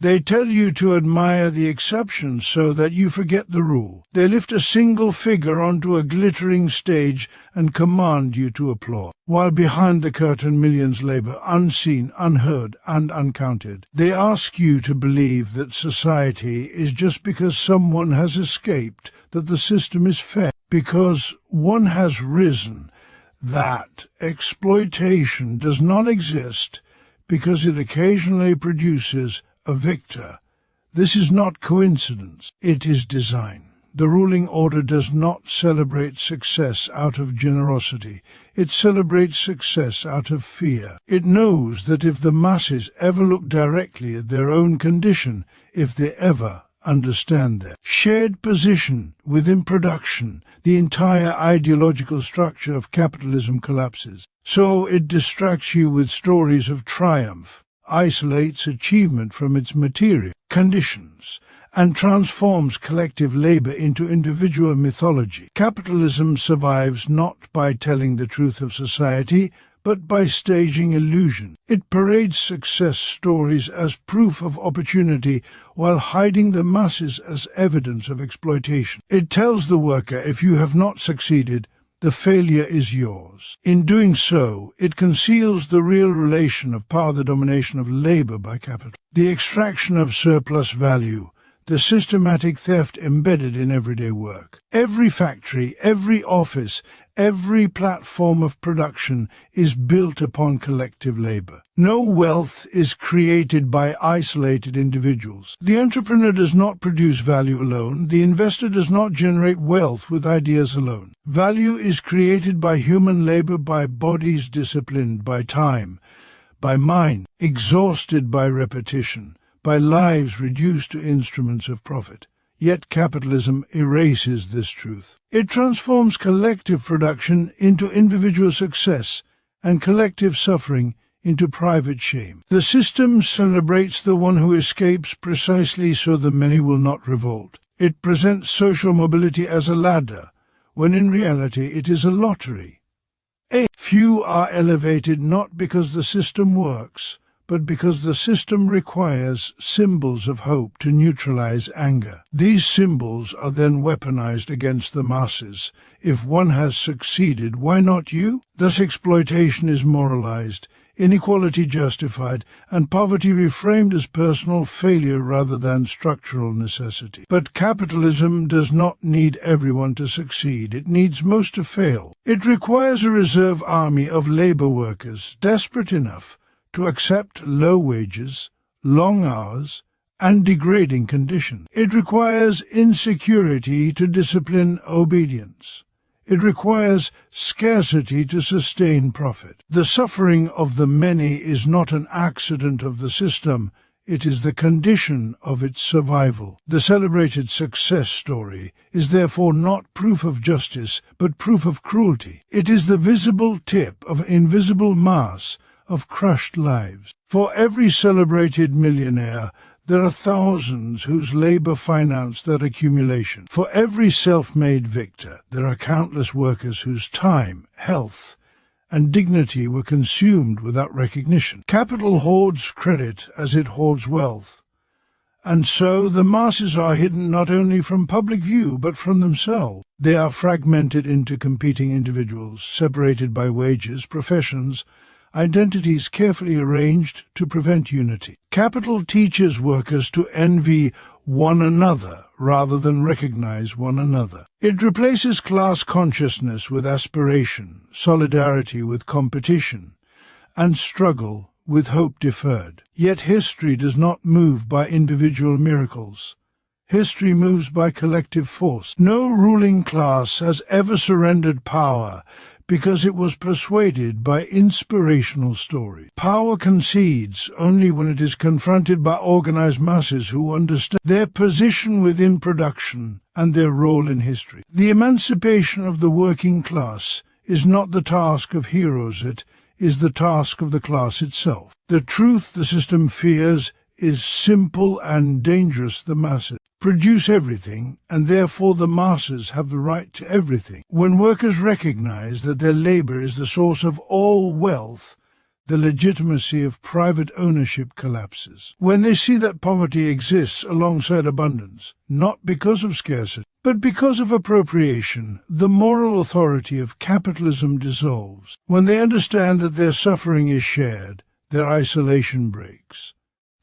They tell you to admire the exceptions so that you forget the rule. They lift a single figure onto a glittering stage and command you to applaud, while behind the curtain millions labor, unseen, unheard, and uncounted. They ask you to believe that society is just because someone has escaped, that the system is fair, because one has risen, that exploitation does not exist, because it occasionally produces a victor. This is not coincidence, it is design. The ruling order does not celebrate success out of generosity. It celebrates success out of fear. It knows that if the masses ever look directly at their own condition, if they ever understand their shared position within production, the entire ideological structure of capitalism collapses. So it distracts you with stories of triumph, isolates achievement from its material conditions, and transforms collective labor into individual mythology. Capitalism survives not by telling the truth of society, but by staging illusion. It parades success stories as proof of opportunity while hiding the masses as evidence of exploitation. It tells the worker, if you have not succeeded, the failure is yours. In doing so, it conceals the real relation of power, the domination of labor by capital, the extraction of surplus value, the systematic theft embedded in everyday work. Every factory, every office, every platform of production is built upon collective labor. No wealth is created by isolated individuals. The entrepreneur does not produce value alone. The investor does not generate wealth with ideas alone. Value is created by human labor, by bodies disciplined by time, by mind exhausted by repetition, by lives reduced to instruments of profit. Yet capitalism erases this truth. It transforms collective production into individual success and collective suffering into private shame. The system celebrates the one who escapes precisely so the many will not revolt. It presents social mobility as a ladder, when in reality it is a lottery. Few are elevated not because the system works, but because the system requires symbols of hope to neutralize anger. These symbols are then weaponized against the masses. If one has succeeded, why not you? Thus exploitation is moralized, inequality justified, and poverty reframed as personal failure rather than structural necessity. But capitalism does not need everyone to succeed. It needs most to fail. It requires a reserve army of labor workers, desperate enough to accept low wages, long hours, and degrading conditions. It requires insecurity to discipline obedience. It requires scarcity to sustain profit. The suffering of the many is not an accident of the system, it is the condition of its survival. The celebrated success story is therefore not proof of justice, but proof of cruelty. It is the visible tip of an invisible mass of crushed lives. For every celebrated millionaire, there are thousands whose labor financed that accumulation. For every self-made victor, there are countless workers whose time, health, and dignity were consumed without recognition. Capital hoards credit as it hoards wealth. And so the masses are hidden not only from public view, but from themselves. They are fragmented into competing individuals, separated by wages, professions, identities carefully arranged to prevent unity. Capital teaches workers to envy one another rather than recognize one another. It replaces class consciousness with aspiration, solidarity with competition, and struggle with hope deferred. Yet history does not move by individual miracles. History moves by collective force. No ruling class has ever surrendered power because it was persuaded by inspirational stories. Power concedes only when it is confronted by organized masses who understand their position within production and their role in history. The emancipation of the working class is not the task of heroes, it is the task of the class itself. The truth the system fears is simple and dangerous. The masses produce everything, and therefore the masses have the right to everything. When workers recognize that their labor is the source of all wealth, The legitimacy of private ownership collapses. When they see that poverty exists alongside abundance, not because of scarcity, but because of appropriation, the moral authority of capitalism dissolves. When they understand that their suffering is shared, their isolation breaks.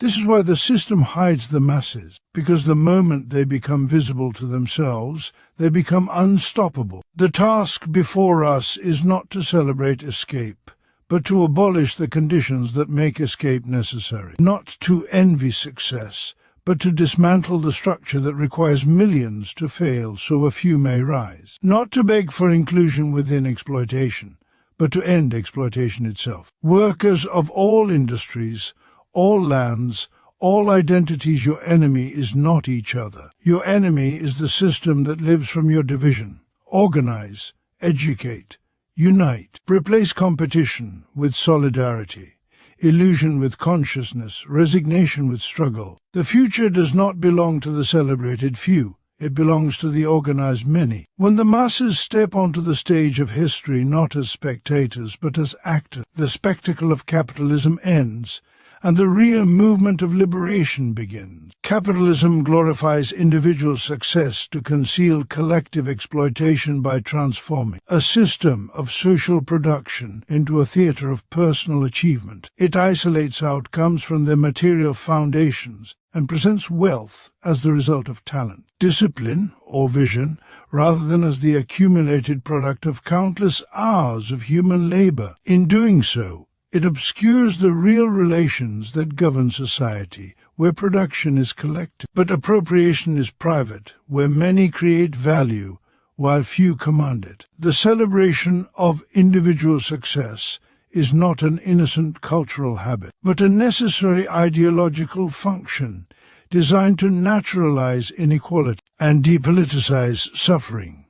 This is why the system hides the masses, because the moment they become visible to themselves, they become unstoppable. The task before us is not to celebrate escape, but to abolish the conditions that make escape necessary. Not to envy success, but to dismantle the structure that requires millions to fail so a few may rise. Not to beg for inclusion within exploitation, but to end exploitation itself. Workers of all industries, all lands, all identities, your enemy is not each other. Your enemy is the system that lives from your division. Organize, educate, unite. Replace competition with solidarity, illusion with consciousness, resignation with struggle. The future does not belong to the celebrated few. It belongs to the organized many. When the masses step onto the stage of history not as spectators but as actors, the spectacle of capitalism ends, and the real movement of liberation begins. Capitalism glorifies individual success to conceal collective exploitation by transforming a system of social production into a theater of personal achievement. It isolates outcomes from their material foundations and presents wealth as the result of talent, discipline, or vision, rather than as the accumulated product of countless hours of human labor. In doing so, it obscures the real relations that govern society, where production is collective, but appropriation is private, where many create value while few command it. The celebration of individual success is not an innocent cultural habit, but a necessary ideological function designed to naturalize inequality and depoliticize suffering.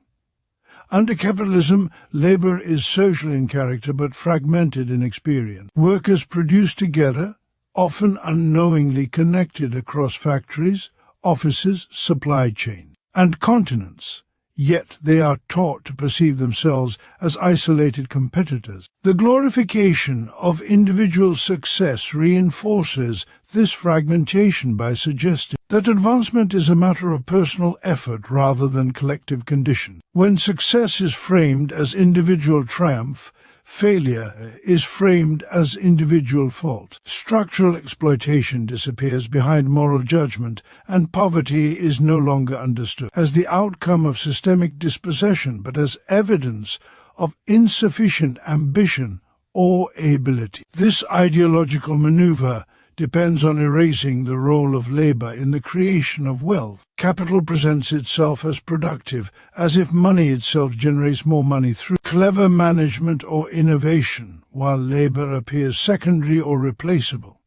Under capitalism, labor is social in character but fragmented in experience. Workers produce together, often unknowingly connected across factories, offices, supply chains, and continents. Yet they are taught to perceive themselves as isolated competitors. The glorification of individual success reinforces this fragmentation by suggesting that advancement is a matter of personal effort rather than collective condition. When success is framed as individual triumph, failure is framed as individual fault. Structural exploitation disappears behind moral judgment, and poverty is no longer understood as the outcome of systemic dispossession, but as evidence of insufficient ambition or ability. This ideological maneuver depends on erasing the role of labor in the creation of wealth. Capital presents itself as productive, as if money itself generates more money through clever management or innovation, while labor appears secondary or replaceable.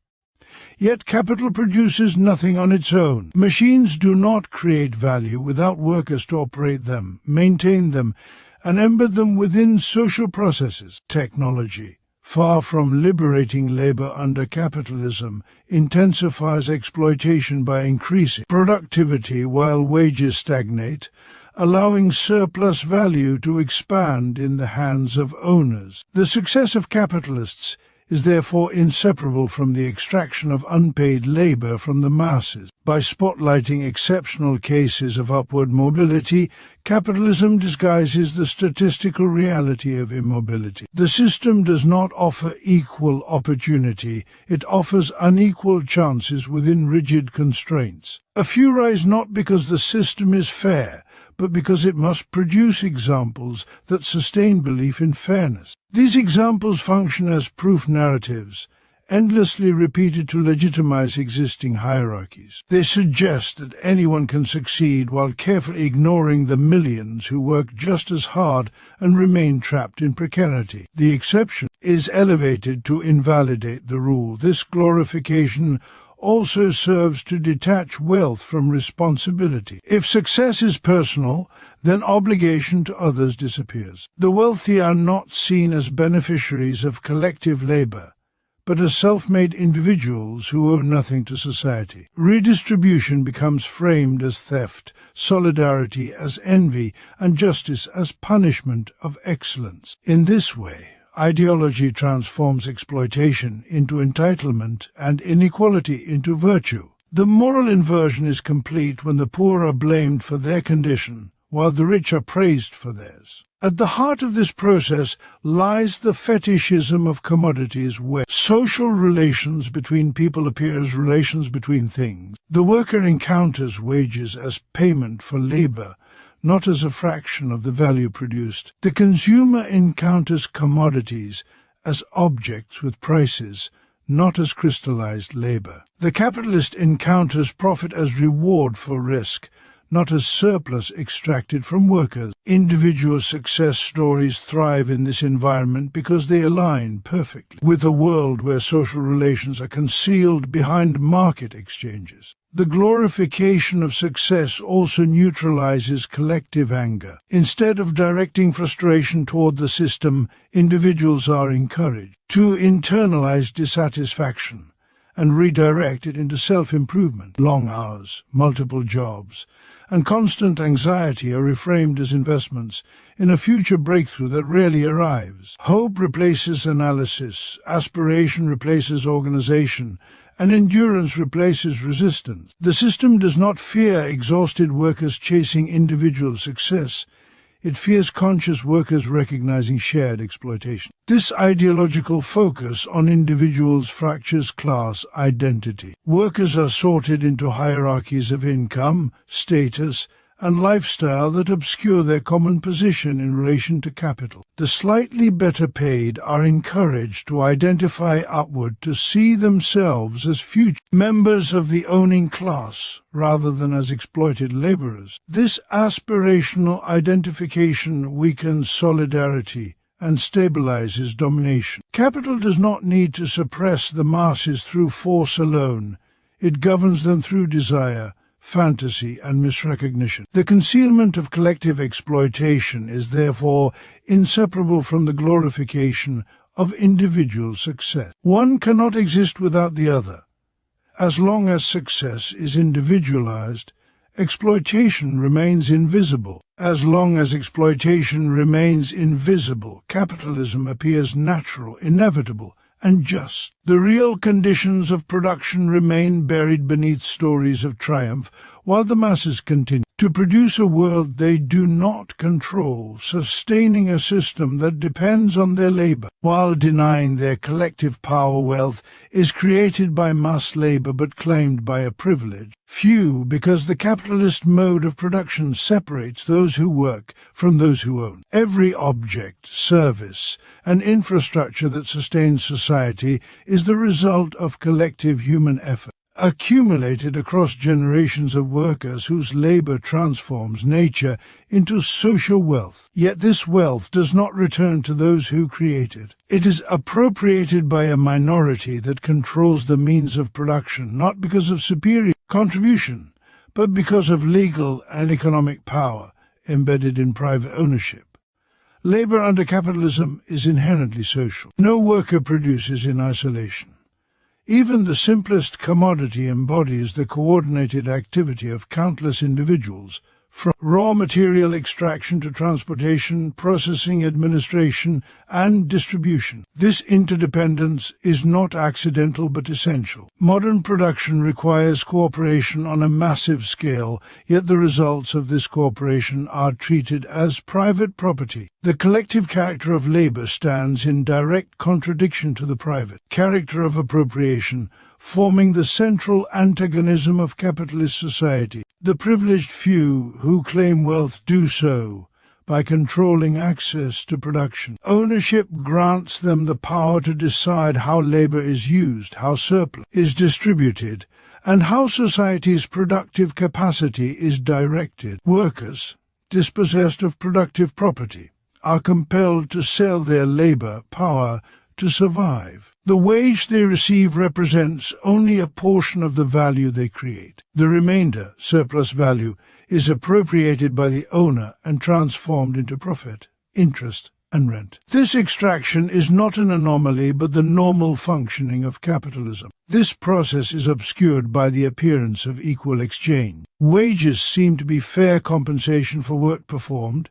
Yet capital produces nothing on its own. Machines do not create value without workers to operate them, maintain them, and embed them within social processes. Technology, far from liberating labor under capitalism, intensifies exploitation by increasing productivity while wages stagnate, allowing surplus value to expand in the hands of owners. The success of capitalists is therefore inseparable from the extraction of unpaid labor from the masses. By spotlighting exceptional cases of upward mobility, capitalism disguises the statistical reality of immobility. The system does not offer equal opportunity, it offers unequal chances within rigid constraints. A few rise not because the system is fair, but because it must produce examples that sustain belief in fairness. These examples function as proof narratives, endlessly repeated to legitimize existing hierarchies. They suggest that anyone can succeed while carefully ignoring the millions who work just as hard and remain trapped in precarity. The exception is elevated to invalidate the rule. This glorification also serves to detach wealth from responsibility. If success is personal, then obligation to others disappears. The wealthy are not seen as beneficiaries of collective labor, but as self-made individuals who owe nothing to society. Redistribution becomes framed as theft, solidarity as envy, and justice as punishment of excellence. In this way, ideology transforms exploitation into entitlement and inequality into virtue. The moral inversion is complete when the poor are blamed for their condition, while the rich are praised for theirs. At the heart of this process lies the fetishism of commodities, where social relations between people appear as relations between things. The worker encounters wages as payment for labor, not as a fraction of the value produced. The consumer encounters commodities as objects with prices, not as crystallized labor. The capitalist encounters profit as reward for risk, not as surplus extracted from workers. Individual success stories thrive in this environment because they align perfectly with a world where social relations are concealed behind market exchanges. The glorification of success also neutralizes collective anger. Instead of directing frustration toward the system, individuals are encouraged to internalize dissatisfaction and redirect it into self-improvement. Long hours, multiple jobs, and constant anxiety are reframed as investments in a future breakthrough that rarely arrives. Hope replaces analysis, aspiration replaces organization, and endurance replaces resistance. The system does not fear exhausted workers chasing individual success. It fears conscious workers recognizing shared exploitation. This ideological focus on individuals fractures class identity. Workers are sorted into hierarchies of income, status, and lifestyle that obscure their common position in relation to capital. The slightly better paid are encouraged to identify upward, to see themselves as future members of the owning class rather than as exploited laborers. This aspirational identification weakens solidarity and stabilizes domination. Capital does not need to suppress the masses through force alone. It governs them through desire, fantasy, and misrecognition. The concealment of collective exploitation is therefore inseparable from the glorification of individual success. One cannot exist without the other. As long as success is individualized, exploitation remains invisible. As long as exploitation remains invisible, capitalism appears natural, inevitable, and just. The real conditions of production remain buried beneath stories of triumph, while the masses continue to produce a world they do not control, sustaining a system that depends on their labor, while denying their collective power. Wealth is created by mass labor but claimed by a privileged few, because the capitalist mode of production separates those who work from those who own. Every object, service, and infrastructure that sustains society is the result of collective human effort, accumulated across generations of workers whose labor transforms nature into social wealth. Yet this wealth does not return to those who create it. It is appropriated by a minority that controls the means of production, not because of superior contribution, but because of legal and economic power embedded in private ownership. Labor under capitalism is inherently social. No worker produces in isolation. Even the simplest commodity embodies the coordinated activity of countless individuals, from raw material extraction to transportation, processing, administration, and distribution. This interdependence is not accidental but essential. Modern production requires cooperation on a massive scale, yet the results of this cooperation are treated as private property. The collective character of labor stands in direct contradiction to the private character of appropriation, forming the central antagonism of capitalist society. The privileged few who claim wealth do so by controlling access to production. Ownership grants them the power to decide how labor is used, how surplus is distributed, and how society's productive capacity is directed. Workers, dispossessed of productive property, are compelled to sell their labor power to survive. The wage they receive represents only a portion of the value they create. The remainder, surplus value, is appropriated by the owner and transformed into profit, interest, and rent. This extraction is not an anomaly but the normal functioning of capitalism. This process is obscured by the appearance of equal exchange. Wages seem to be fair compensation for work performed,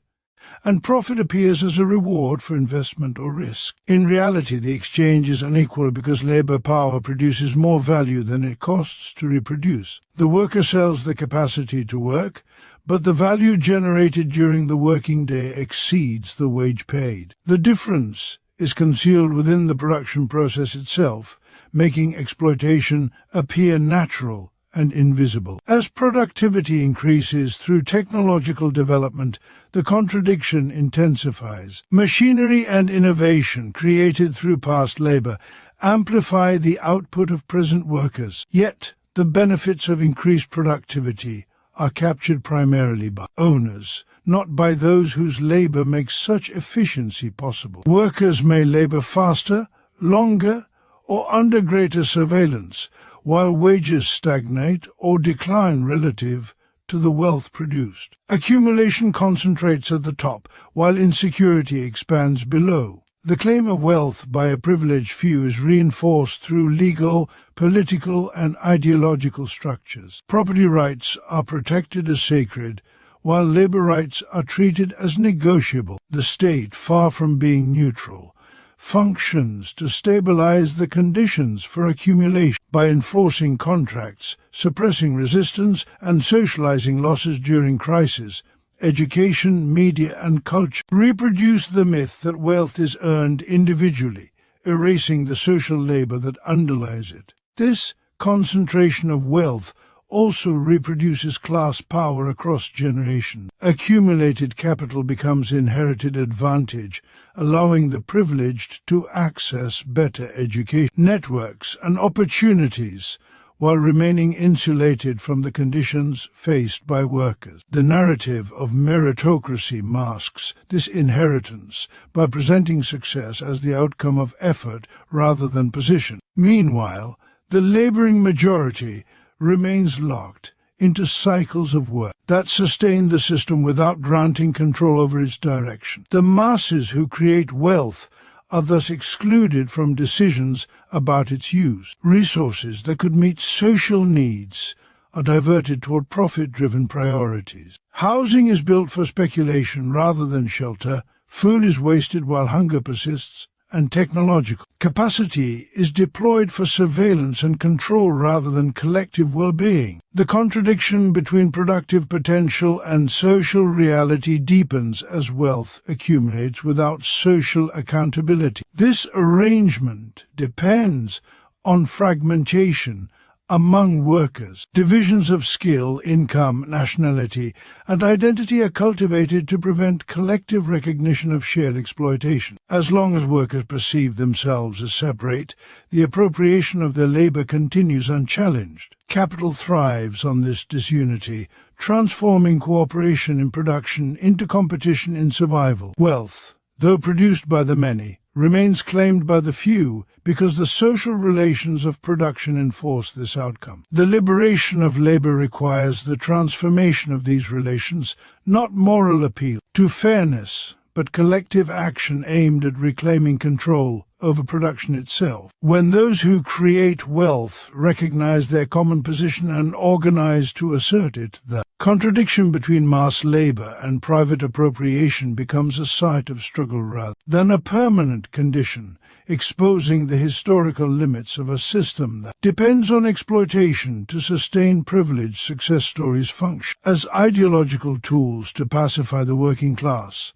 and profit appears as a reward for investment or risk. In reality, the exchange is unequal because labor power produces more value than it costs to reproduce. The worker sells the capacity to work, but the value generated during the working day exceeds the wage paid. The difference is concealed within the production process itself, making exploitation appear natural and invisible. As productivity increases through technological development, the contradiction intensifies. Machinery and innovation created through past labor amplify the output of present workers, yet the benefits of increased productivity are captured primarily by owners, not by those whose labor makes such efficiency possible. Workers may labor faster, longer, or under greater surveillance, while wages stagnate or decline relative to the wealth produced. Accumulation concentrates at the top, while insecurity expands below. The claim of wealth by a privileged few is reinforced through legal, political, and ideological structures. Property rights are protected as sacred, while labor rights are treated as negotiable. The state, far from being neutral, functions to stabilize the conditions for accumulation by enforcing contracts, suppressing resistance, and socializing losses during crisis. Education, media, and culture reproduce the myth that wealth is earned individually, erasing the social labor that underlies it. This concentration of wealth also reproduces class power across generations. Accumulated capital becomes inherited advantage, allowing the privileged to access better education, networks, and opportunities, while remaining insulated from the conditions faced by workers. The narrative of meritocracy masks this inheritance by presenting success as the outcome of effort rather than position. Meanwhile, the laboring majority remains locked into cycles of work that sustain the system without granting control over its direction. The masses who create wealth are thus excluded from decisions about its use. Resources that could meet social needs are diverted toward profit-driven priorities. Housing is built for speculation rather than shelter, food is wasted while hunger persists, and technological capacity is deployed for surveillance and control rather than collective well-being. The contradiction between productive potential and social reality deepens as wealth accumulates without social accountability. This arrangement depends on fragmentation among workers. Divisions of skill, income, nationality, and identity are cultivated to prevent collective recognition of shared exploitation. As long as workers perceive themselves as separate, the appropriation of their labor continues unchallenged. Capital thrives on this disunity, transforming cooperation in production into competition in survival. Wealth, though produced by the many, remains claimed by the few because the social relations of production enforce this outcome. The liberation of labor requires the transformation of these relations, not moral appeal to fairness, but collective action aimed at reclaiming control over production itself. When those who create wealth recognize their common position and organize to assert it, the contradiction between mass labor and private appropriation becomes a site of struggle rather than a permanent condition, exposing the historical limits of a system that depends on exploitation to sustain privilege. Success stories function as ideological tools to pacify the working class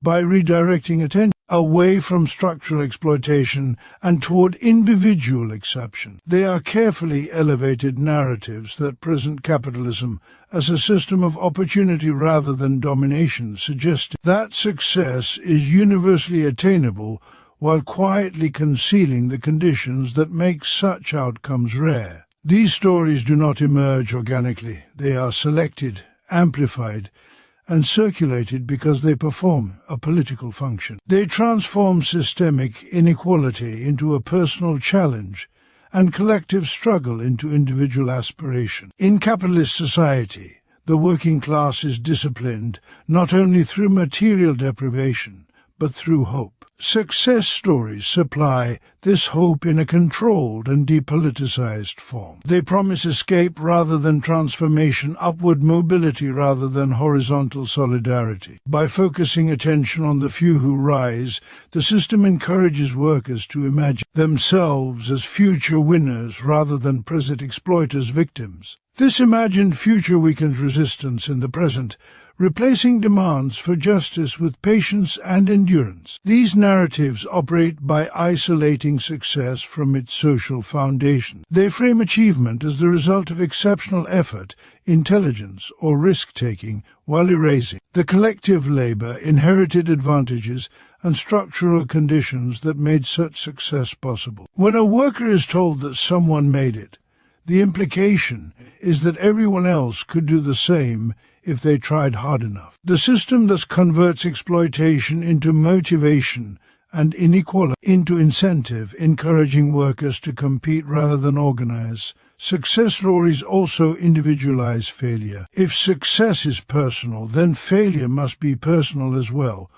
by redirecting attention away from structural exploitation and toward individual exception. They are carefully elevated narratives that present capitalism as a system of opportunity rather than domination, suggesting that success is universally attainable while quietly concealing the conditions that make such outcomes rare. These stories do not emerge organically. They are selected, amplified, and circulated because they perform a political function. They transform systemic inequality into a personal challenge and collective struggle into individual aspiration. In capitalist society, the working class is disciplined not only through material deprivation, but through hope. Success stories supply this hope in a controlled and depoliticized form. They promise escape rather than transformation, upward mobility rather than horizontal solidarity. By focusing attention on the few who rise, the system encourages workers to imagine themselves as future winners rather than present exploiters' victims. This imagined future weakens resistance in the present, replacing demands for justice with patience and endurance. These narratives operate by isolating success from its social foundation. They frame achievement as the result of exceptional effort, intelligence, or risk-taking, while erasing the collective labor, inherited advantages, and structural conditions that made such success possible. When a worker is told that someone made it, the implication is that everyone else could do the same if they tried hard enough. The system thus converts exploitation into motivation and inequality into incentive, encouraging workers to compete rather than organize. Success stories also individualize failure. If success is personal, then failure must be personal as well.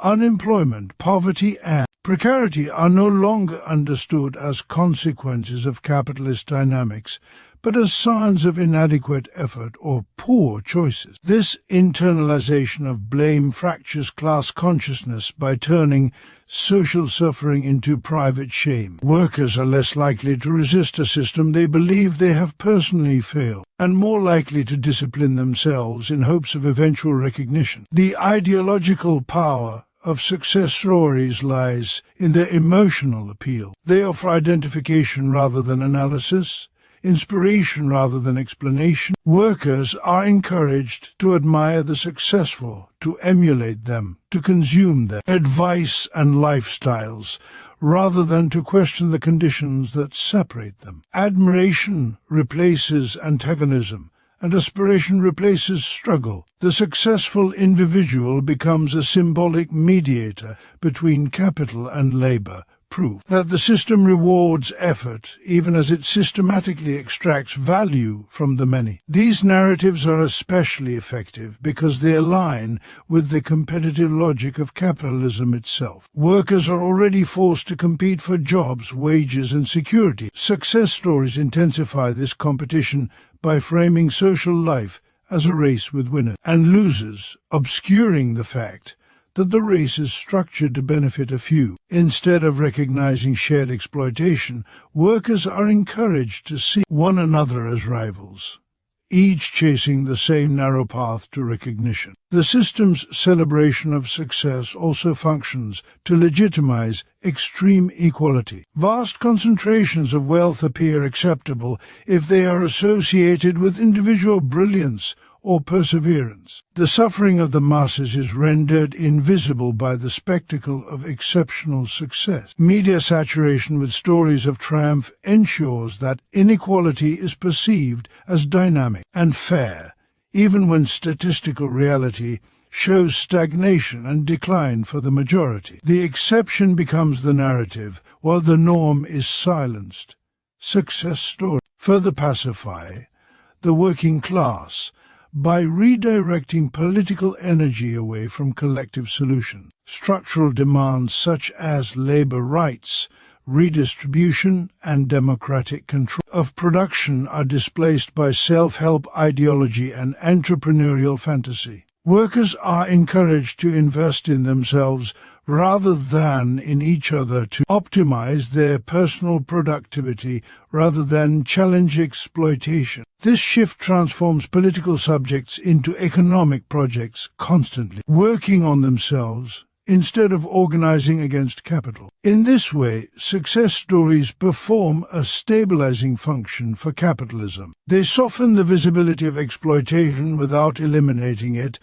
Unemployment, poverty, and precarity are no longer understood as consequences of capitalist dynamics, but as signs of inadequate effort or poor choices. This internalization of blame fractures class consciousness by turning social suffering into private shame. Workers are less likely to resist a system they believe they have personally failed, and more likely to discipline themselves in hopes of eventual recognition. The ideological power of success stories lies in their emotional appeal. They offer identification rather than analysis, inspiration rather than explanation. Workers are encouraged to admire the successful, to emulate them, to consume their advice and lifestyles, rather than to question the conditions that separate them. Admiration replaces antagonism, and aspiration replaces struggle. The successful individual becomes a symbolic mediator between capital and labor, proof that the system rewards effort even as it systematically extracts value from the many. These narratives are especially effective because they align with the competitive logic of capitalism itself. Workers are already forced to compete for jobs, wages, and security. Success stories intensify this competition by framing social life as a race with winners and losers, obscuring the fact that the race is structured to benefit a few. Instead of recognizing shared exploitation, workers are encouraged to see one another as rivals, each chasing the same narrow path to recognition. The system's celebration of success also functions to legitimize extreme equality. Vast concentrations of wealth appear acceptable if they are associated with individual brilliance or perseverance. The suffering of the masses is rendered invisible by the spectacle of exceptional success. Media saturation with stories of triumph ensures that inequality is perceived as dynamic and fair, even when statistical reality shows stagnation and decline for the majority. The exception becomes the narrative, while the norm is silenced. Success stories further pacify the working class by redirecting political energy away from collective solutions. Structural demands such as labor rights, redistribution, and democratic control of production are displaced by self-help ideology and entrepreneurial fantasy. Workers are encouraged to invest in themselves rather than in each other, to optimize their personal productivity rather than challenge exploitation. This shift transforms political subjects into economic projects, constantly working on themselves instead of organizing against capital. In this way, success stories perform a stabilizing function for capitalism. They soften the visibility of exploitation without eliminating it,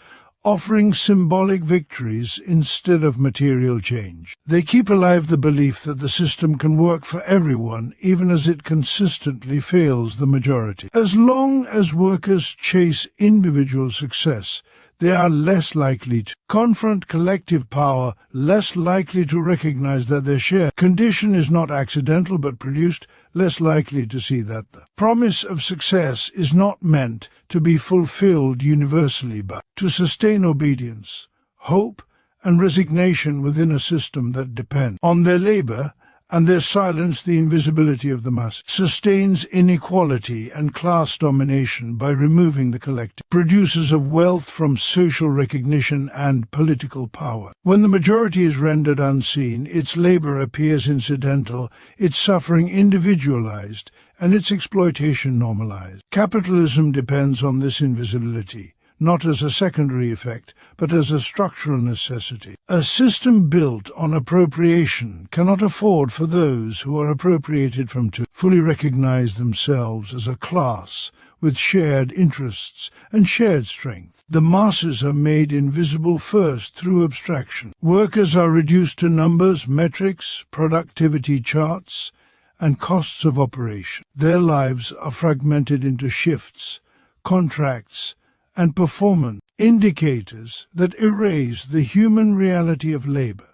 offering symbolic victories instead of material change. They keep alive the belief that the system can work for everyone, even as it consistently fails the majority. As long as workers chase individual success, they are less likely to confront collective power, less likely to recognize that their shared condition is not accidental but produced, less likely to see that the promise of success is not meant to be fulfilled universally but to sustain obedience, hope, and resignation within a system that depends on their labor and their silence, the invisibility of the mass, sustains inequality and class domination by removing the collective, producers of wealth from social recognition and political power. When the majority is rendered unseen, its labor appears incidental, its suffering individualized, and its exploitation normalized. Capitalism depends on this invisibility, not as a secondary effect, but as a structural necessity. A system built on appropriation cannot afford for those who are appropriated from to fully recognize themselves as a class with shared interests and shared strength. The masses are made invisible first through abstraction. Workers are reduced to numbers, metrics, productivity charts, and costs of operation. Their lives are fragmented into shifts, contracts, and performance indicators that erase the human reality of labor.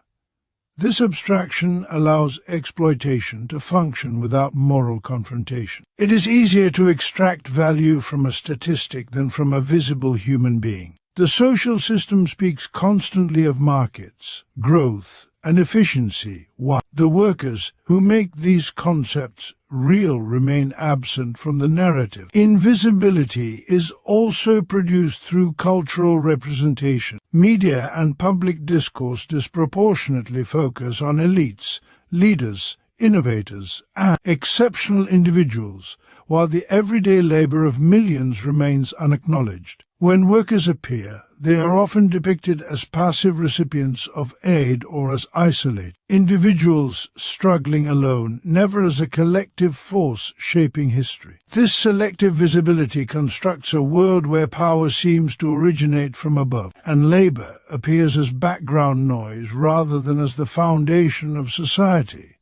This abstraction allows exploitation to function without moral confrontation. It is easier to extract value from a statistic than from a visible human being. The social system speaks constantly of markets, growth, and efficiency, while the workers who make these concepts real remain absent from the narrative. Invisibility is also produced through cultural representation. Media and public discourse disproportionately focus on elites, leaders, innovators, and exceptional individuals, while the everyday labor of millions remains unacknowledged. When workers appear, they are often depicted as passive recipients of aid or as isolated individuals struggling alone, never as a collective force shaping history. This selective visibility constructs a world where power seems to originate from above, and labor appears as background noise rather than as the foundation of society.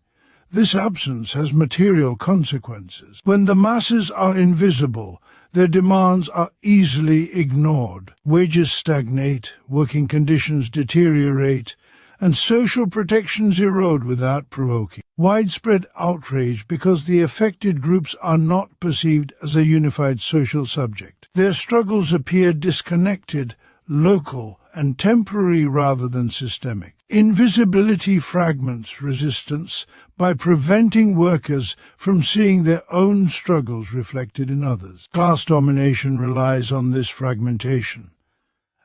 This absence has material consequences. When the masses are invisible, their demands are easily ignored. Wages stagnate, working conditions deteriorate, and social protections erode without provoking widespread outrage because the affected groups are not perceived as a unified social subject. Their struggles appear disconnected, local, and temporary rather than systemic. Invisibility fragments resistance by preventing workers from seeing their own struggles reflected in others. Class domination relies on this fragmentation.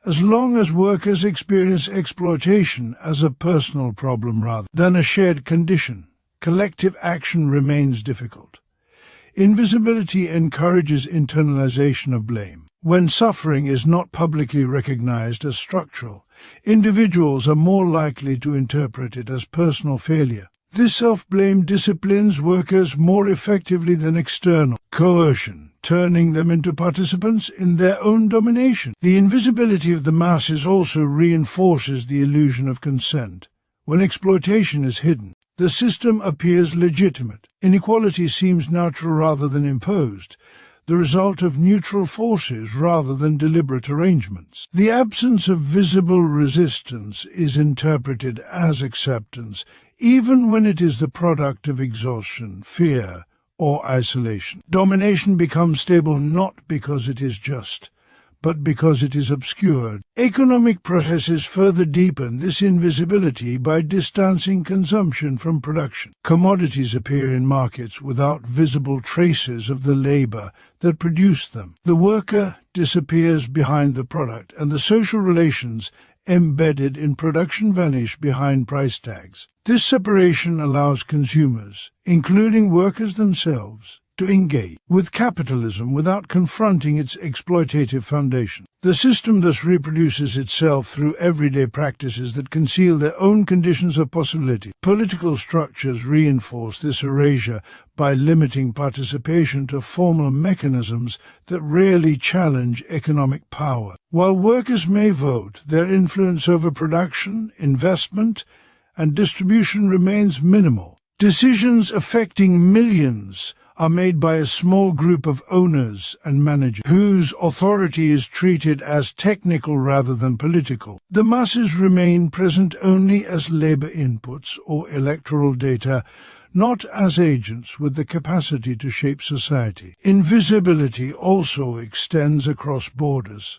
As long as workers experience exploitation as a personal problem rather than a shared condition, collective action remains difficult. Invisibility encourages internalization of blame. When suffering is not publicly recognized as structural, individuals are more likely to interpret it as personal failure. This self-blame disciplines workers more effectively than external coercion, turning them into participants in their own domination. The invisibility of the masses also reinforces the illusion of consent. When exploitation is hidden, the system appears legitimate. Inequality seems natural rather than imposed, the result of neutral forces rather than deliberate arrangements. The absence of visible resistance is interpreted as acceptance, even when it is the product of exhaustion, fear, or isolation. Domination becomes stable not because it is just, but because it is obscured. Economic processes further deepen this invisibility by distancing consumption from production. Commodities appear in markets without visible traces of the labor that produced them. The worker disappears behind the product, and the social relations embedded in production vanish behind price tags. This separation allows consumers, including workers themselves, to engage with capitalism without confronting its exploitative foundation. The system thus reproduces itself through everyday practices that conceal their own conditions of possibility. Political structures reinforce this erasure by limiting participation to formal mechanisms that rarely challenge economic power. While workers may vote, their influence over production, investment, and distribution remains minimal. Decisions affecting millions are made by a small group of owners and managers, whose authority is treated as technical rather than political. The masses remain present only as labor inputs or electoral data, not as agents with the capacity to shape society. Invisibility also extends across borders.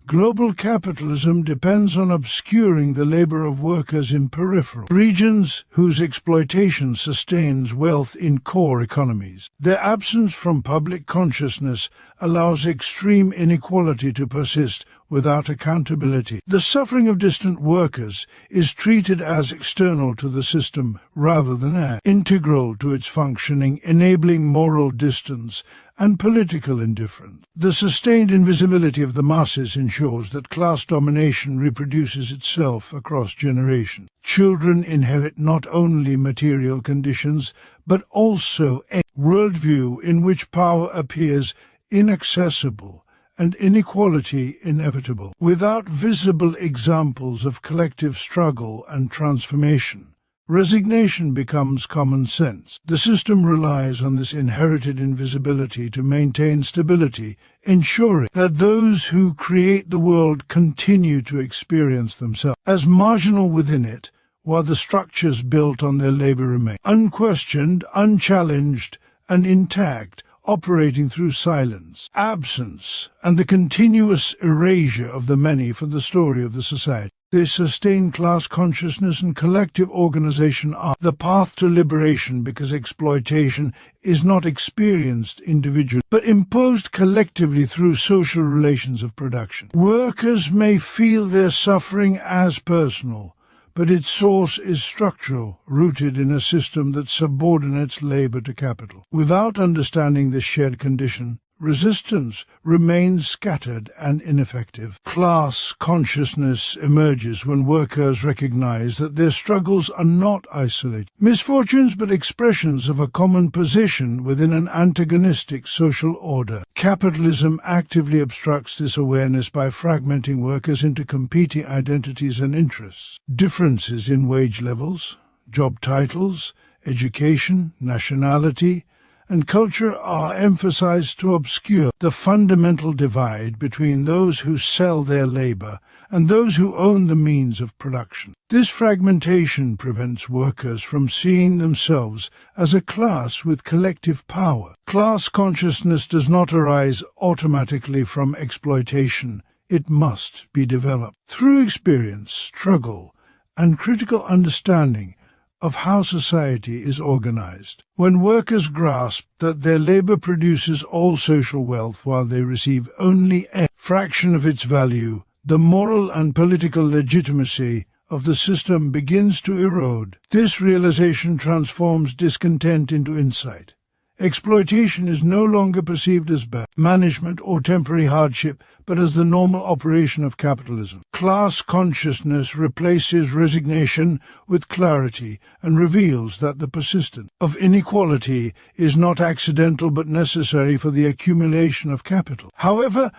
Global capitalism depends on obscuring the labor of workers in peripheral regions whose exploitation sustains wealth in core economies. Their absence from public consciousness allows extreme inequality to persist without accountability. The suffering of distant workers is treated as external to the system rather than integral to its functioning, enabling moral distance and political indifference. The sustained invisibility of the masses ensures that class domination reproduces itself across generations. Children inherit not only material conditions, but also a worldview in which power appears inaccessible and inequality inevitable. Without visible examples of collective struggle and transformation, resignation becomes common sense. The system relies on this inherited invisibility to maintain stability, ensuring that those who create the world continue to experience themselves as marginal within it, while the structures built on their labor remain unquestioned, unchallenged, and intact, operating through silence, absence, and the continuous erasure of the many from the story of the society. They sustain class consciousness, and collective organization are the path to liberation, because exploitation is not experienced individually, but imposed collectively through social relations of production. Workers may feel their suffering as personal, but its source is structural, rooted in a system that subordinates labor to capital. Without understanding this shared condition, resistance remains scattered and ineffective. Class consciousness emerges when workers recognize that their struggles are not isolated misfortunes, but expressions of a common position within an antagonistic social order. Capitalism actively obstructs this awareness by fragmenting workers into competing identities and interests. Differences in wage levels, job titles, education, nationality, and culture are emphasized to obscure the fundamental divide between those who sell their labor and those who own the means of production. This fragmentation prevents workers from seeing themselves as a class with collective power. Class consciousness does not arise automatically from exploitation. It must be developed through experience, struggle, and critical understanding of how society is organized. When workers grasp that their labor produces all social wealth while they receive only a fraction of its value, the moral and political legitimacy of the system begins to erode. This realization transforms discontent into insight. Exploitation is no longer perceived as bad management or temporary hardship, but as the normal operation of capitalism. Class consciousness replaces resignation with clarity and reveals that the persistence of inequality is not accidental but necessary for the accumulation of capital. However,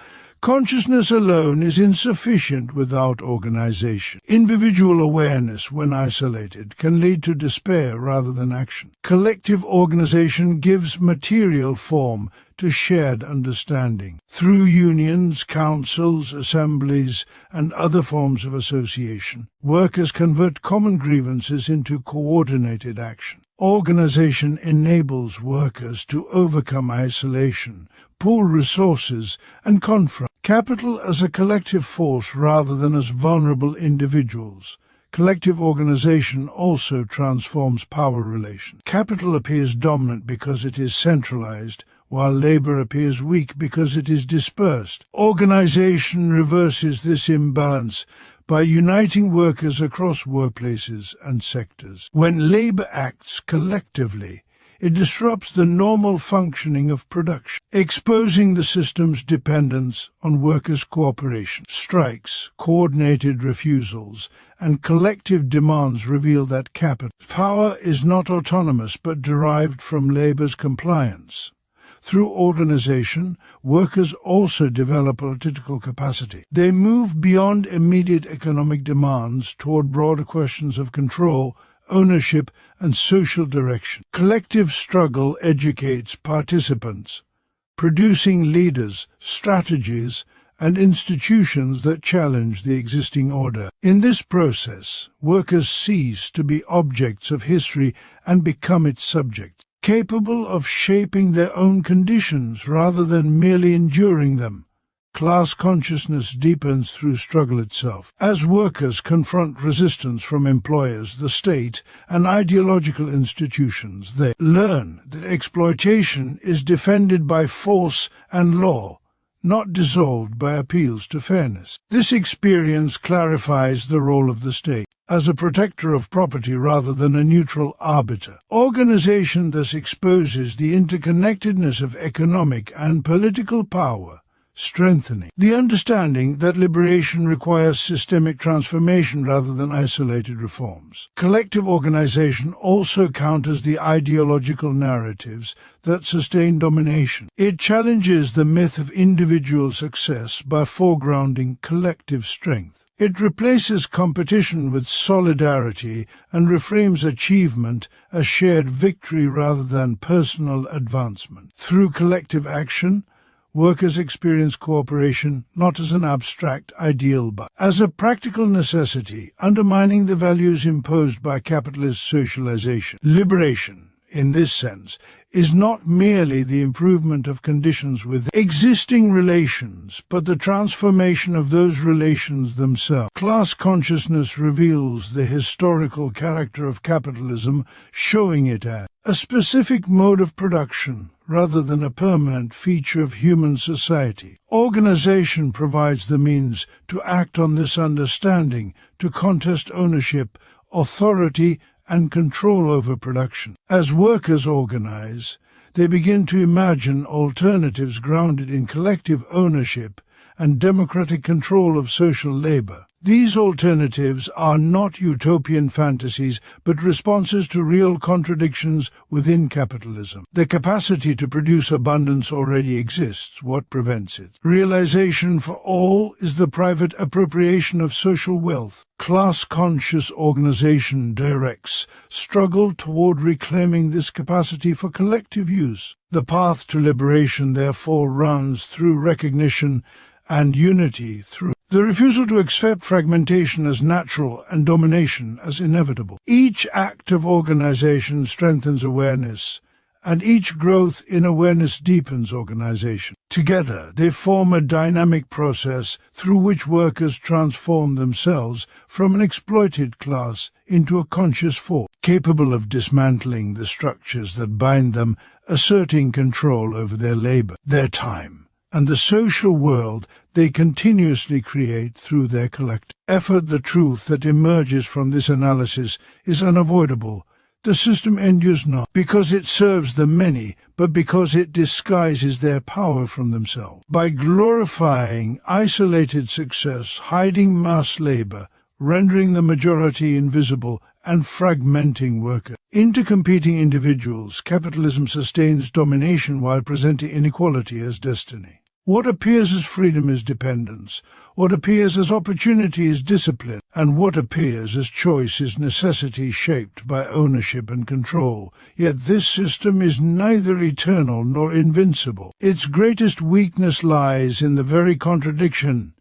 consciousness alone is insufficient without organization. Individual awareness, when isolated, can lead to despair rather than action. Collective organization gives material form to shared understanding. Through unions, councils, assemblies, and other forms of association, workers convert common grievances into coordinated action. Organization enables workers to overcome isolation, pool resources, and confront capital as a collective force rather than as vulnerable individuals. Collective organization also transforms power relations. Capital appears dominant because it is centralized, while labor appears weak because it is dispersed. Organization reverses this imbalance by uniting workers across workplaces and sectors. When labor acts collectively, it disrupts the normal functioning of production, exposing the system's dependence on workers' cooperation. Strikes, coordinated refusals, and collective demands reveal that capital power is not autonomous but derived from labor's compliance. Through organization, workers also develop political capacity. They move beyond immediate economic demands toward broader questions of control, ownership, and social direction. Collective struggle educates participants, producing leaders, strategies, and institutions that challenge the existing order. In this process, workers cease to be objects of history and become its subjects, capable of shaping their own conditions rather than merely enduring them. Class consciousness deepens through struggle itself. As workers confront resistance from employers, the state, and ideological institutions, they learn that exploitation is defended by force and law, not dissolved by appeals to fairness. This experience clarifies the role of the state as a protector of property rather than a neutral arbiter. Organization thus exposes the interconnectedness of economic and political power, strengthening the understanding that liberation requires systemic transformation rather than isolated reforms. Collective organization also counters the ideological narratives that sustain domination. It challenges the myth of individual success by foregrounding collective strength. It replaces competition with solidarity and reframes achievement as shared victory rather than personal advancement. Through collective action, workers experience cooperation not as an abstract ideal but as a practical necessity, undermining the values imposed by capitalist socialization. Liberation, in this sense, is not merely the improvement of conditions with existing relations, but the transformation of those relations themselves. Class consciousness reveals the historical character of capitalism, showing it as a specific mode of production rather than a permanent feature of human society. Organization provides the means to act on this understanding, to contest ownership, authority, and control over production. As workers organize, they begin to imagine alternatives grounded in collective ownership and democratic control of social labor. These alternatives are not utopian fantasies, but responses to real contradictions within capitalism. The capacity to produce abundance already exists. What prevents it? Realization for all is the private appropriation of social wealth. Class-conscious organization directs struggle toward reclaiming this capacity for collective use. The path to liberation, therefore, runs through recognition and unity, through the refusal to accept fragmentation as natural and domination as inevitable. Each act of organization strengthens awareness, and each growth in awareness deepens organization. Together, they form a dynamic process through which workers transform themselves from an exploited class into a conscious force, capable of dismantling the structures that bind them, asserting control over their labor, their time, and the social world they continuously create through their collective effort. The truth that emerges from this analysis is unavoidable. The system endures not because it serves the many, but because it disguises their power from themselves. By glorifying isolated success, hiding mass labor, rendering the majority invisible, and fragmenting workers into competing individuals, capitalism sustains domination while presenting inequality as destiny. What appears as freedom is dependence, what appears as opportunity is discipline, and what appears as choice is necessity shaped by ownership and control. Yet this system is neither eternal nor invincible. Its greatest weakness lies in the very contradiction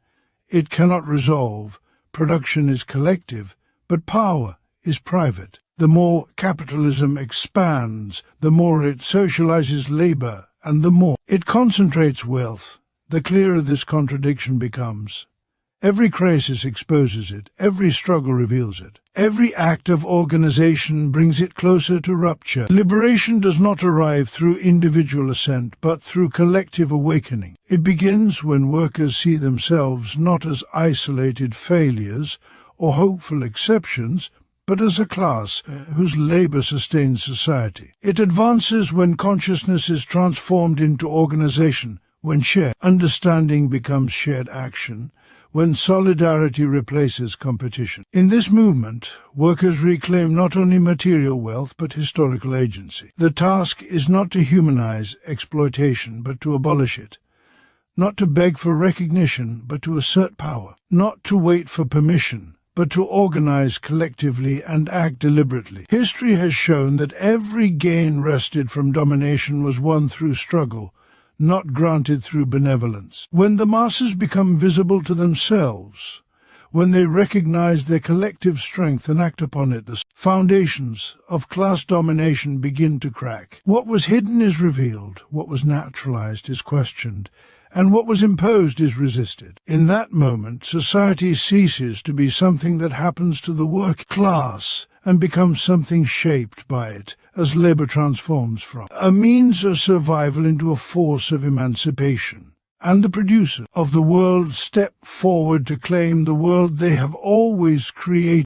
it cannot resolve. Production is collective, but power is private. The more capitalism expands, the more it socializes labor, and the more it concentrates wealth, the clearer this contradiction becomes. Every crisis exposes it, every struggle reveals it. Every act of organization brings it closer to rupture. Liberation does not arrive through individual ascent, but through collective awakening. It begins when workers see themselves not as isolated failures or hopeful exceptions, but as a class whose labor sustains society. It advances when consciousness is transformed into organization, when shared understanding becomes shared action, when solidarity replaces competition. In this movement, workers reclaim not only material wealth but historical agency. The task is not to humanize exploitation, but to abolish it. Not to beg for recognition, but to assert power. Not to wait for permission, but to organize collectively and act deliberately. History has shown that every gain wrested from domination was won through struggle, not granted through benevolence. When the masses become visible to themselves, when they recognize their collective strength and act upon it, the foundations of class domination begin to crack. What was hidden is revealed, what was naturalized is questioned, and what was imposed is resisted. In that moment, society ceases to be something that happens to the working class and becomes something shaped by it, as labour transforms from a means of survival into a force of emancipation. And the producers of the world step forward to claim the world they have always created.